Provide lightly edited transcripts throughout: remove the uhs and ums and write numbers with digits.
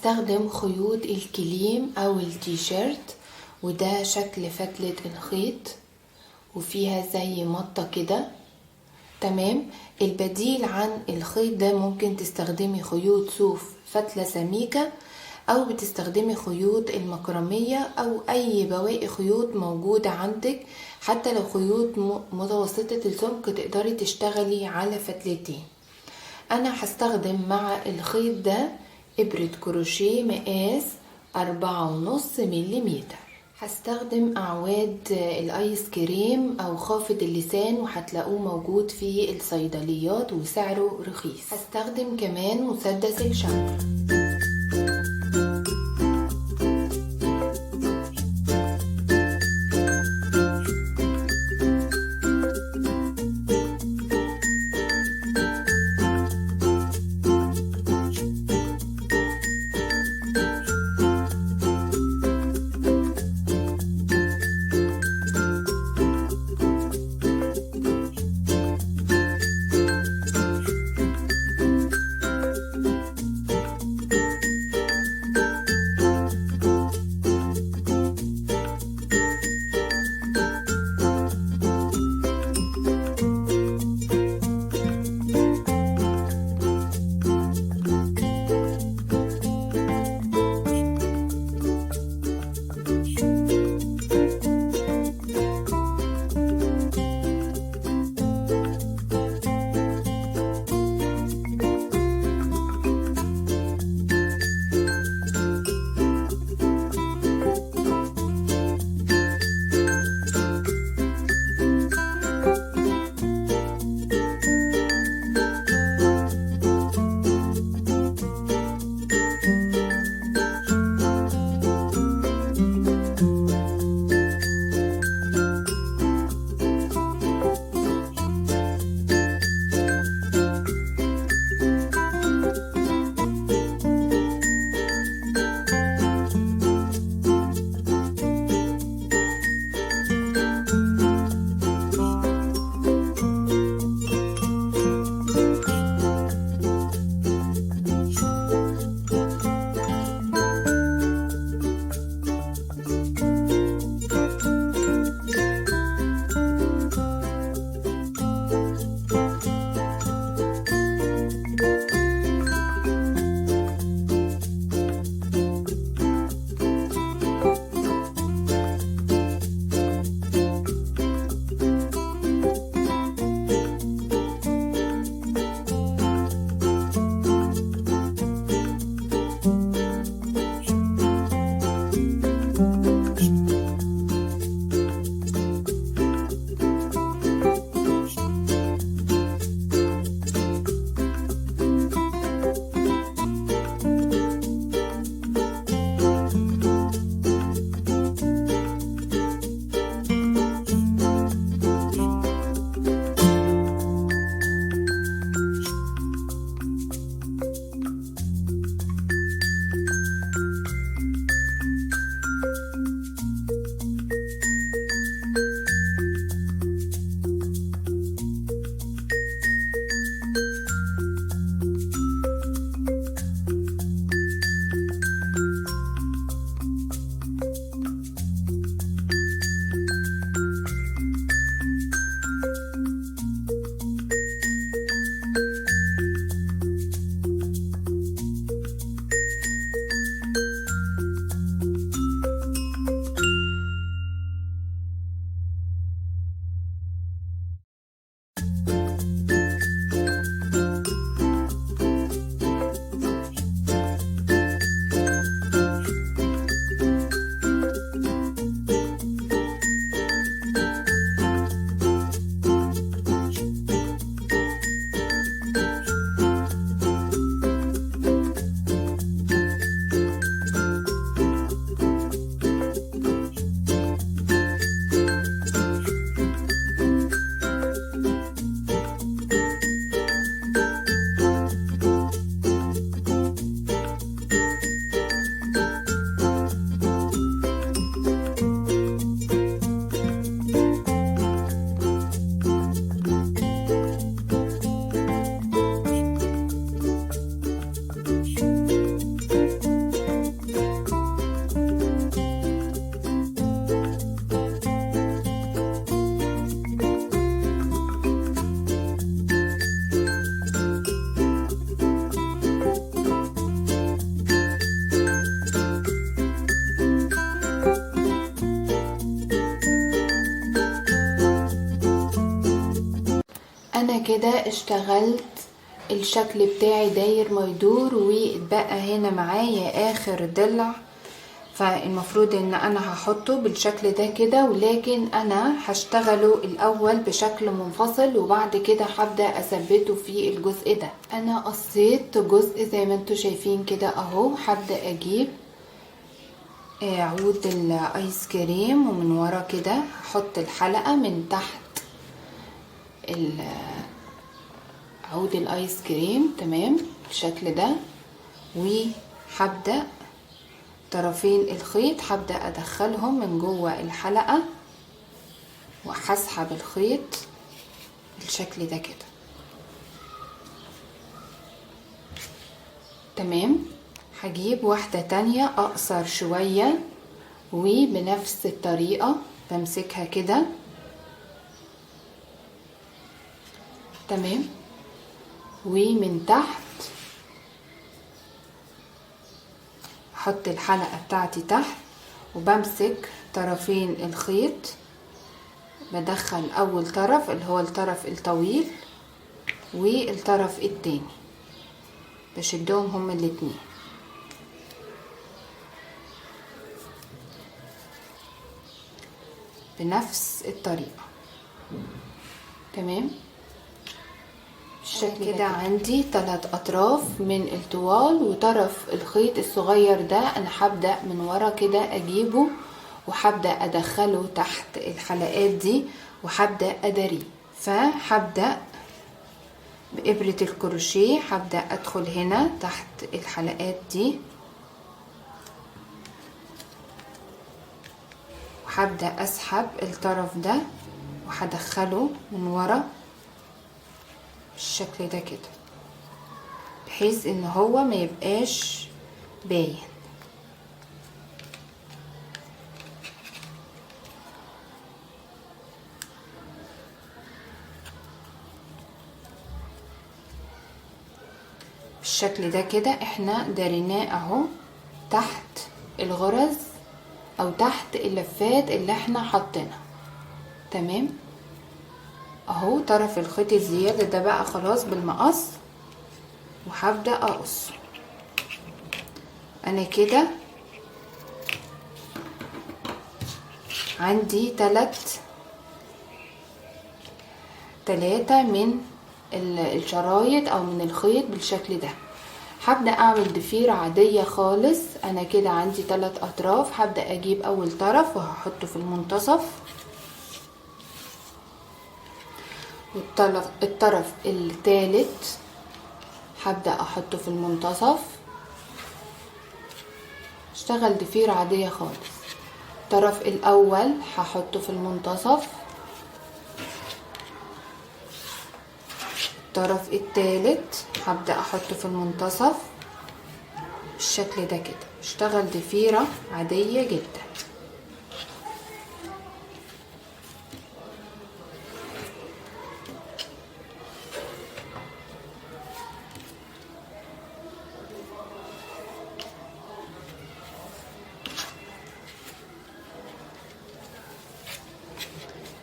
هستخدم خيوط الكليم او التيشيرت، وده شكل فتلة الخيط وفيها زي مطة كده. تمام. البديل عن الخيط ده ممكن تستخدمي خيوط صوف فتلة سميكة، او بتستخدمي خيوط المكرمية او اي بواقي خيوط موجودة عندك. حتى لو خيوط متوسطة السمك تقدري تشتغلي على فتلتين. انا هستخدم مع الخيط ده ابرة كروشيه مقاس 4.5 مليمتر. هستخدم اعواد الايس كريم او خافض اللسان، وهتلاقوه موجود في الصيدليات وسعره رخيص. هستخدم كمان مسدس الشمع. كده اشتغلت الشكل بتاعي داير ما يدور، واتبقى هنا معايا اخر ضلع. فالمفروض ان انا هحطه بالشكل ده كده، ولكن انا هشتغله الاول بشكل منفصل وبعد كده هبدأ اثبته في الجزء ده. انا قصيت جزء زي ما انتوا شايفين كده اهو. هبدأ اجيب عود الايس كريم، ومن ورا كده هحط الحلقة من تحت عود الايس كريم، تمام بالشكل ده. وهبدأ طرفين الخيط هبدأ ادخلهم من جوه الحلقة، وهسحب الخيط بالشكل ده كده، تمام. هجيب واحدة تانية اقصر شوية، وبنفس الطريقة بمسكها كده، تمام. ومن تحت احط الحلقة بتاعتي تحت، وبمسك طرفين الخيط، بدخل اول طرف اللي هو الطرف الطويل والطرف التاني، بشدهم هما الاتنين بنفس الطريقة، تمام بالشكل كده. عندي 3 اطراف من الطوال، وطرف الخيط الصغير ده انا هبدأ من ورا كده اجيبه، وهبدأ ادخله تحت الحلقات دي، وهبدأ اداريه. فهبدأ بإبرة الكروشيه، هبدأ ادخل هنا تحت الحلقات دي، وهبدأ اسحب الطرف ده وهدخله من ورا بالشكل ده كده، بحيث ان هو ما يبقاش باين. بالشكل ده كده احنا داريناه اهو تحت الغرز او تحت اللفات اللي احنا حاطينها، تمام اهو. طرف الخيط الزيادة ده بقى خلاص بالمقص، وهبدأ اقص. انا كده عندي 3 من الشرايط او من الخيط بالشكل ده. هبدأ اعمل ضفيرة عادية خالص. انا كده عندي 3 اطراف، هبدأ اجيب اول طرف وهحطه في المنتصف، والطرف الثالث هبدأ احطه في المنتصف، اشتغل ضفيرة عادية خالص. الطرف الاول هحطه في المنتصف، الطرف الثالث هبدأ احطه في المنتصف بالشكل ده كده، اشتغل ضفيرة عادية جدا.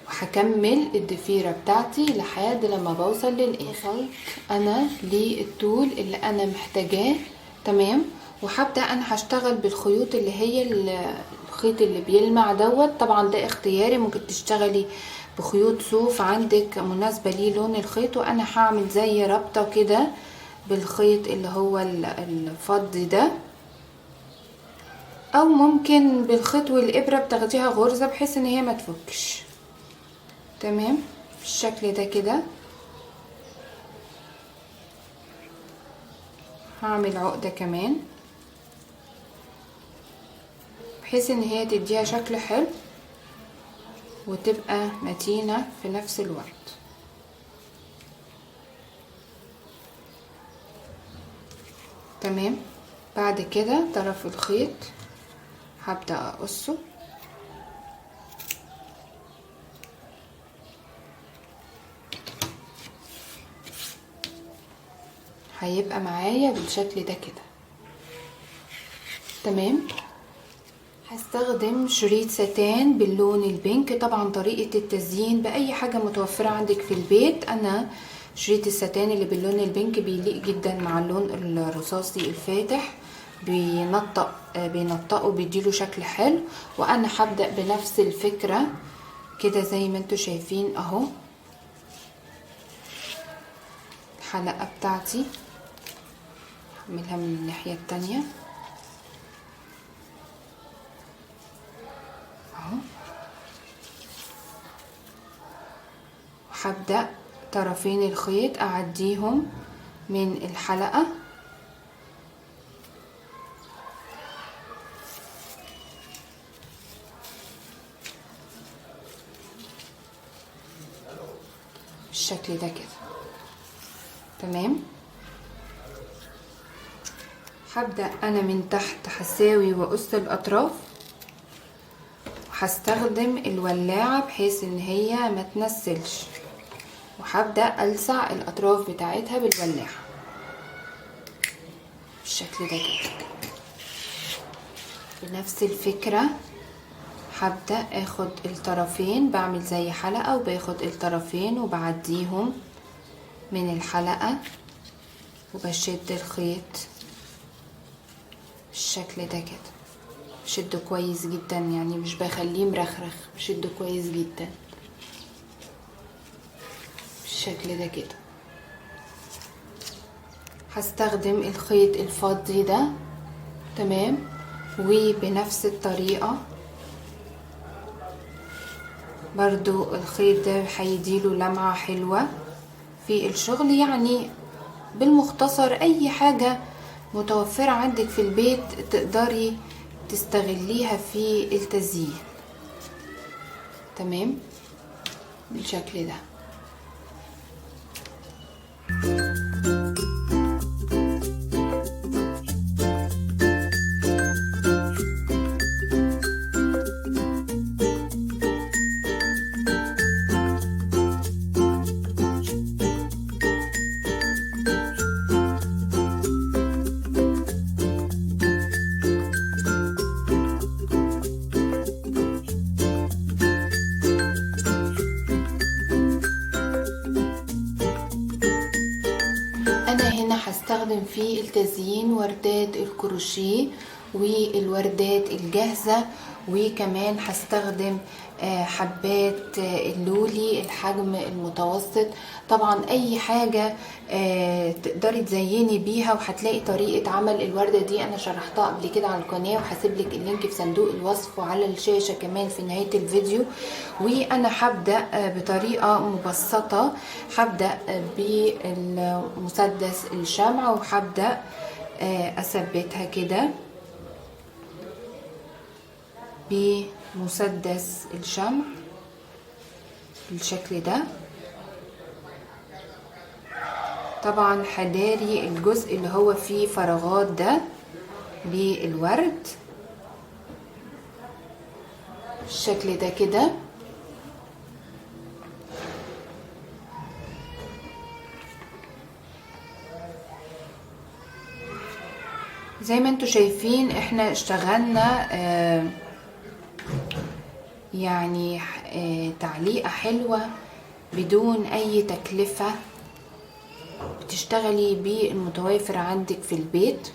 هكمل الضفيرة بتاعتي لحد لما بوصل للاخر. انا للطول اللي انا محتاجاه، تمام. وهبدأ انا هشتغل بالخيوط اللي هي الخيط اللي بيلمع دوت. طبعا ده اختياري، ممكن تشتغلي بخيوط صوف عندك مناسبة ليه لون الخيط. وانا هعمل زي ربطة كده بالخيط اللي هو الفضي ده، او ممكن بالخيط والابرة بتاخديها غرزة بحيث ان هي ما تفكش، تمام بالشكل ده كده. هعمل عقدة كمان بحيث ان هي تديها شكل حلو وتبقى متينة في نفس الوقت، تمام. بعد كده طرف الخيط هبدأ اقصه، هيبقى معايا بالشكل ده كده، تمام. هستخدم شريط ستان باللون البينك. طبعا طريقة التزيين بأي حاجة متوفرة عندك في البيت. أنا شريط الستان اللي باللون البينك بيليق جدا مع اللون الرصاصي الفاتح، بينطقه بيديله شكل حلو. وانا هبدأ بنفس الفكرة كده زي ما انتوا شايفين اهو. الحلقة بتاعتي هعملها من الناحية التانية اهو. هبدأ طرفين الخيط اعديهم من الحلقة بالشكل ده كده. تمام. هبدأ انا من تحت هساوي واقص الاطراف، وهستخدم الولاعة بحيث ان هي ما تنسلش، وهبدأ ألسع الأطراف بتاعتها بالولاعة بالشكل ده كده. بنفس الفكرة هبدأ اخد الطرفين، بعمل زي حلقة وباخد الطرفين وبعديهم من الحلقة وبشد الخيط بالشكل ده كده. بشده كويس جدا، يعني مش بخليه مرخرخ، بشده كويس جدا بالشكل ده كده. هستخدم الخيط الفضي ده. تمام. وبنفس الطريقة برضو الخيط ده هيديله لمعة حلوة في الشغل. يعني بالمختصر اي حاجة متوفرة عندك في البيت تقدري تستغليها في التزيين. تمام بالشكل ده. هستخدم في التزيين وردات الكروشيه والوردات الجاهزة، وكمان هستخدم حبات اللولي الحجم المتوسط. طبعا اي حاجة تقدري تزيني بيها، وهتلاقي طريقة عمل الوردة دي انا شرحتها قبل كده على القناة، وهسيب لك اللينك في صندوق الوصف وعلى الشاشة كمان في نهاية الفيديو. وانا هبدأ بطريقة مبسطة، هبدأ بالمسدس الشمع وهبدأ اثبتها كده بمسدس الشمع بالشكل ده. طبعا هداري الجزء اللي هو فيه فراغات ده بالورد بالشكل ده كده. زي ما انتوا شايفين احنا اشتغلنا يعني تعليقة حلوة بدون اي تكلفة، بتشتغلي بالمتوافر عندك في البيت.